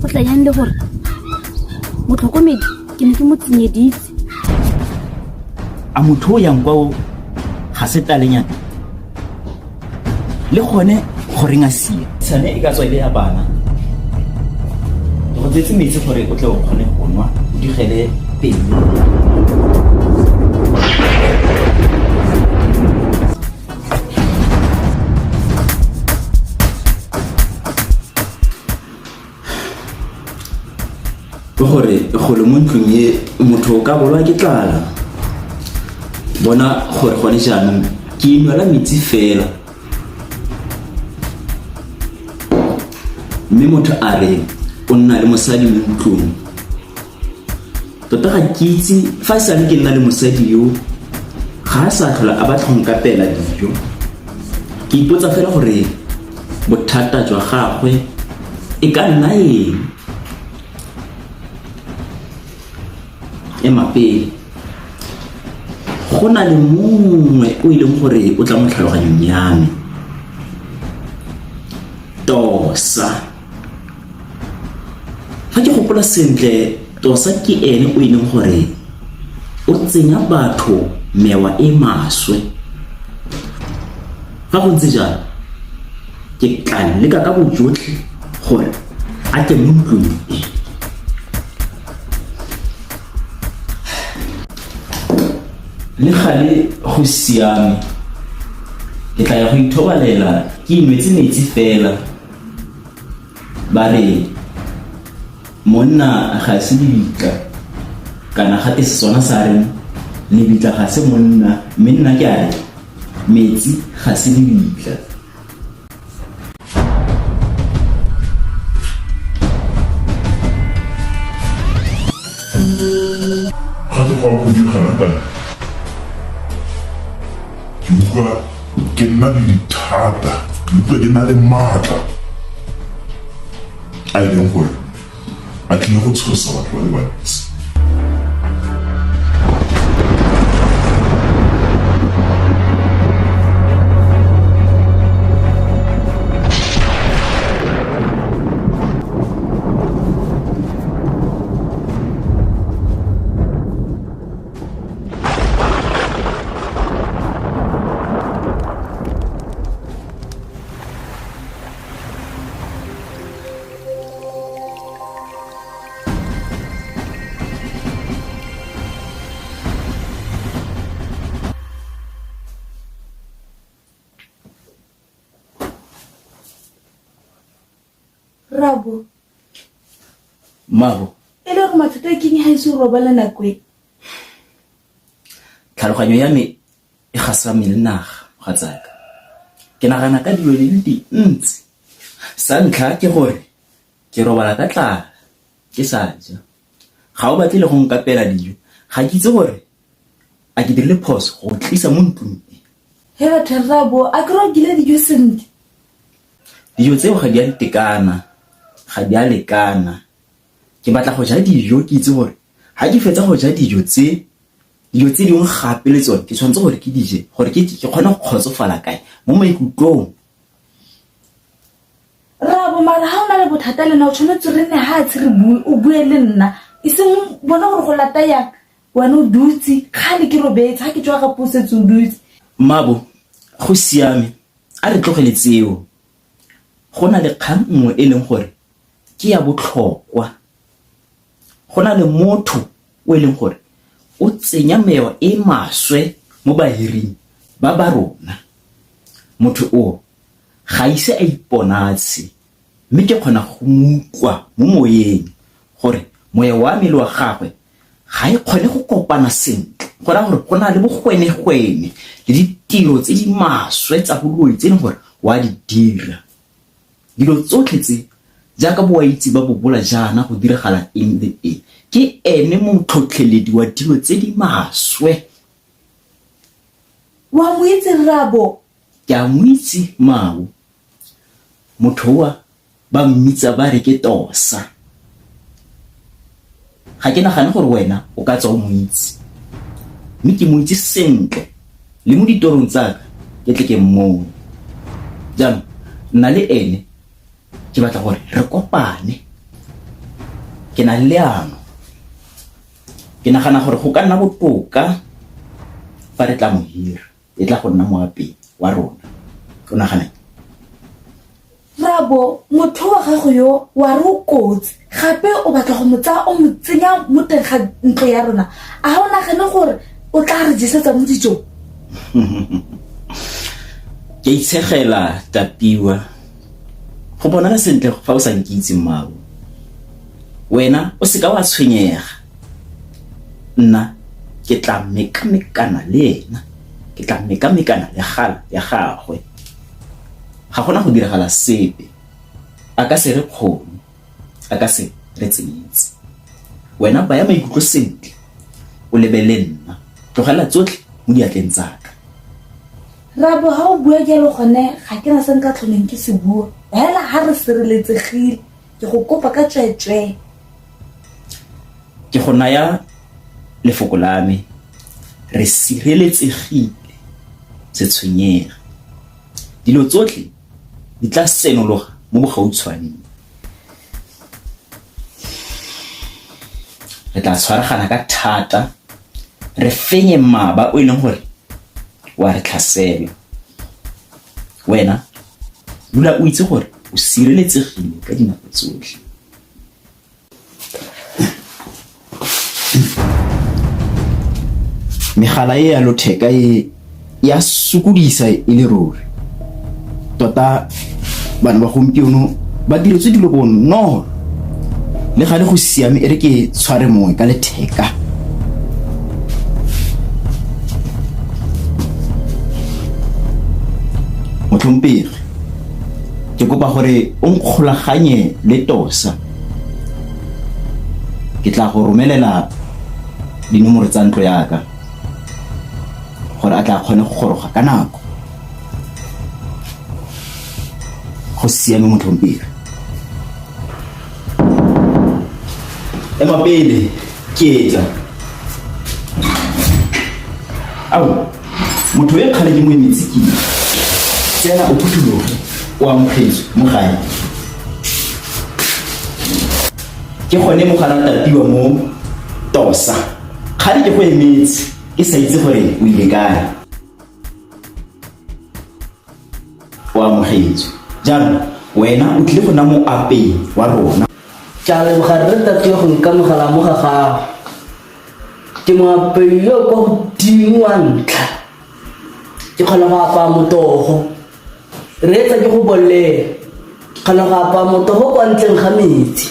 tla yang le gore motlhokomedi ke ne ke mo tsenyeditse. A motho o yang kwa ga se talenyana le gone goreng a sia tsane e ka tswa ile ya bana go tsetse metsi gore o tle o kgone go nwa o digele pele. Gore go le mo ntlong ye motho o ka bolwa ke tlala bona gore gone jaanong ke inwela metsi fela mme motho a re o nna le mosadi mo ntlong tota ga ke itse fa e sale ke nna le mosadi yo ga a sa tlhola a batla go nkapela dijo ke ipotsa fela gore bothata jwa gagwe e ka nna eng pele go na le mongwe o ileng gore o tla mo tlhaloganyong ya me Tosa. Fa ke gopola sentle Tosa ke ene o ileng gore o tsenya batho mewa e maswe. Fa go ntse jalo ke tla leka ka bojotlhe gore a ke mo ntlong e. Le gale go siame ke tla ya go ithobalela ke inwetse metsi fela ba re monna ga se dibitla kana gate se sona sa reng lebitla ga se monna mme nna ke a re metsi ga se dibitla. Ga go go di gana ke nna le dithata ke nna le maatla a ileng gore a tlile go tshosa batho ba le bantsi. Rabo. Mabo. Ele go mathata ke eng ha iso robala nako e. Tlhaloganyo ya me e gasa me le naga ga tsaka. Ke nagana ka dilo le dintsi. Sa ntlha ke gore ke robala ka tlala ke sa ja. Ga o batle le go nkapela dijo ga ke itse gore a ke dirile phoso go tlisa mo ntlong. He ba Rabo a kro gile dijo sentle. Dijo tseo ga di a tekana. Ga di a lekana ke batla go ja dijo ke itse gore ha ke fetsa go ja dijo tse dingwe gape le tsone ke tshwantse gore ke dije gore ke kgone go kgotsofala kae mo maikutlong. Rabo mara ha o na le bothata le na o tshwanetse re ne ha tshire o bue le nna e seng bona gore go lata yang wena o dutse ga le ke robetse ha ke tswa ga posetse o dutse. Mabo go siame a re tlogele tseo go na le kgang nngwe e leng gore ke ya botlhokwa. Go na le motho o e leng gore o tsenya mewa e maswe mo bahiring ba ba rona. Motho o ga ise a iponatse mme ke kgona go mukwa mo moyeng gore moya wa me le wa gagwe ga e kgone go kopana sentle gora gore go na le bogwenegwene le ditiro tse di maswe tsa boloi tse leng gore wa di dira. Dilo tsotlhe tse jaaka bo itse ba bobola jana go diragala eng le eng ke ene mo tlhotlheledi wa dilo tse di maswe. Wa mo itse Rabo? Ke a mo itse Mao. Motho wa ba mmitsa ba re ke Tosa. Ga ke nagane gore wena o ka tswa o mo itse mme ke mo itse sentle le mo ditorong tsaka ke tle ke mmo jaanong nna le ene ke batla gore re kopane ke na le leano. Ke nagana gore go ka nna botoka fa re tla mo hira e tla go nna moapedi wa rona. O nagana Rabo motho wa gago yo wa re o kotsi gape o batla go motsa o mo tsenya mo teng ga ntlo ya rona a ha o nagane gore o tla re jesetsa mo dijong. ke itshegela Tapiwa go bona le sentle fa o sa nkitse mmao. Wena o se ka wa tshwenyega, nna ke tla mekamekana le ena, ke tla mekamekana le gala ya gagwe. Ga gona go diragala sepe, a ka se re kgomo, a ka se re tsenyetse. Wena baya maikutlo sentle o lebele nna, tlogela tsotlhe mo diatleng tsaka. Rabo ha o bua jalo gone ga ke na se nka tlholeng ke se bua hela ha re sireletsegile ke go kopa ka tswetswe. Ke go naya lefoko la me, re sireletsegile se tshwenyega. Dilo tsotlhe di tla senologa mo bogautshwaneng. Re tla tshwaragana ka thata, re fenye maba o ileng gore wa re tlhasela. Wena dula o itse gore o sireletsegile ka dinako tsotlhe. Megala e ya lotheka ya sokodisa e le ruri. Tota bana ba gompieno ba diretse dilo bonolo. Le gale go siame e re ke tshware mongwe ka letheka. Motlhompegi, ke kopa gore o nkgolaganye le Tosa. Ke tla go romelela dinomoro tsa ntlo yaka gore a tla kgone go goroga ka nako. Go siame motlhompegi. Ema pele ke etla. Au, motho e kgale ke mo emetsikile. Tsena o phuthuloge o amogetswe mo gae. Ke gone mogala Tapiwa mo Tosa. Kgale ke go emetse ke sa itse gore o ile kae. O amogetswe. Jaanong wena o tlile go nna moapei wa rona. Ke a leboga re Tapiwa go nkamogela mo ga gago. Ke moapei yo kwa godimo wa ntlha. Ke kgona go apaya motogo. Re etsa ke go bolela. Ke kgona go apaya motogo kwa ntleng ga metsi.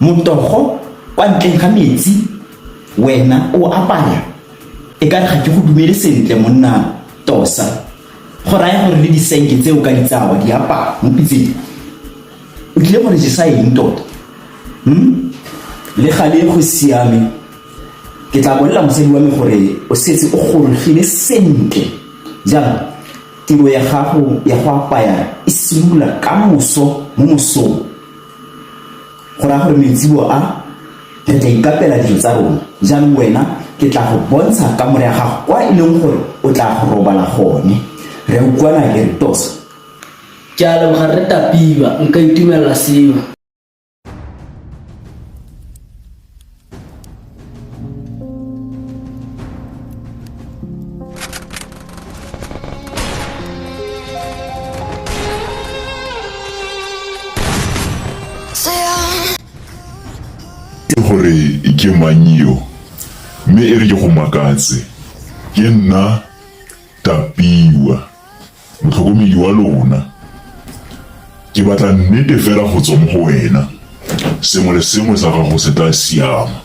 Motogo kwa ntleng ga metsi? Wena o apaya? E ka re ga ke go dumele sentle monna Tosa. Go raya gore le disenke tseo ka ditsawa di apaya mo pitseng. O tlile gore jesa eng tota? Le gale go siame. Ke tla bolela mosadi wa me gore o setse o gorogile sentle. Jaanong tiro ya gago ya go apaya e simolola ka moso mo mosong. Go raya gore maitsibo a re tla ikapela dijo tsa rona. Jaanong wena ke tla go bontsha ka more ya gago kwa e leng gore o tla go robala gone. Re utlwana le Tosa. Ke a leboga re Tapiwa, nka itumelela seo. Gore ke manyio mme e re ke go makatse ke nna Tapiwa, motlhokomedi wa lona. Ke batla nnete fela go tswa mo go wena. Sengwe le sengwe sa gago se tla siama.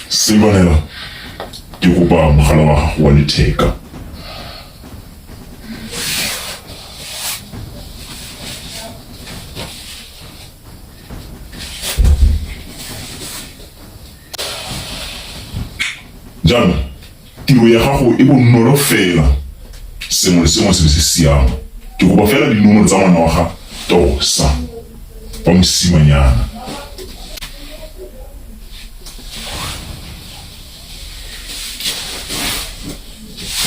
Sebanela ke kopa mogala wa gago wa letheka. Jaanong tiro ya gago e bonolo fela. Sengwe le sengwe se siama. Ke kopa fela dinomoro tsa ngwana wa ga Tosa wa mosimanyana.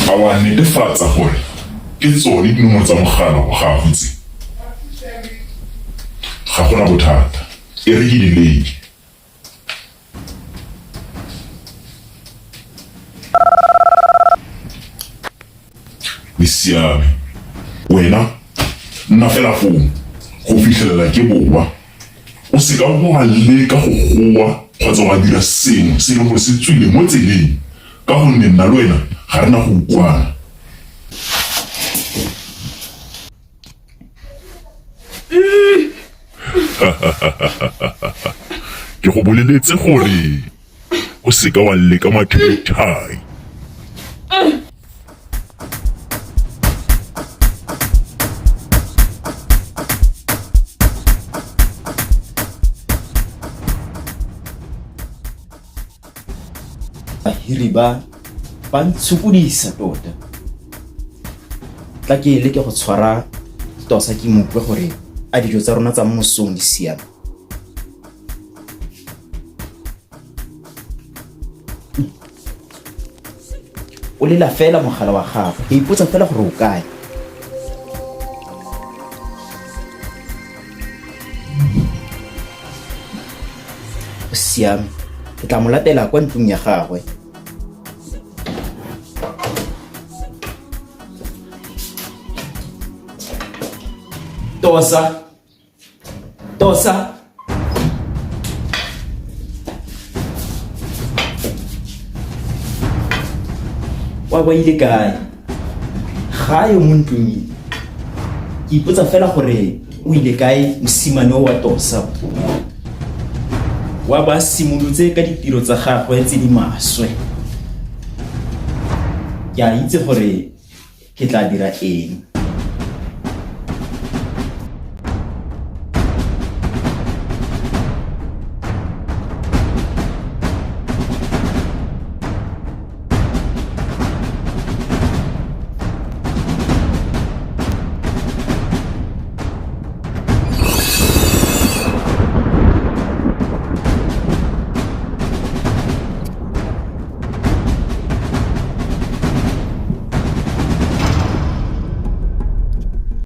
A wa netefatsa gore ke tsone dinomoro tsa mogala wa gago tse? Ga gona bothata. e re ke dileke. Di siame. Wena nna fela founu go fitlhelela ke bowa. O se ka wa leka go goa kgotsa wa dira sengwe se leng gore se tswile mo tseleng ka gonne nna le wena ga rena go utlwana. Ke go boleletse gore o se ka wa leka mathai. Bahiri ba ntshukudisa tota. Tla ke leke go tshwara Tosa ke mokwe gore a dijo tsa rona tsa mosong di siame. O lela fela mogala wa gago, ke ipotsa fela gore o kae. O siame, ke tla mo latela kwa ntlong ya gagwe. Tosa. Wa ile kae? Ga yo mo ntlong. Ke ipotsa fela gore o ile kae mosimane wa Tosa. Wa ba simolotse ka ditiro tsa gagwe tse di maswe. Ke a itse gore ke tla dira eng.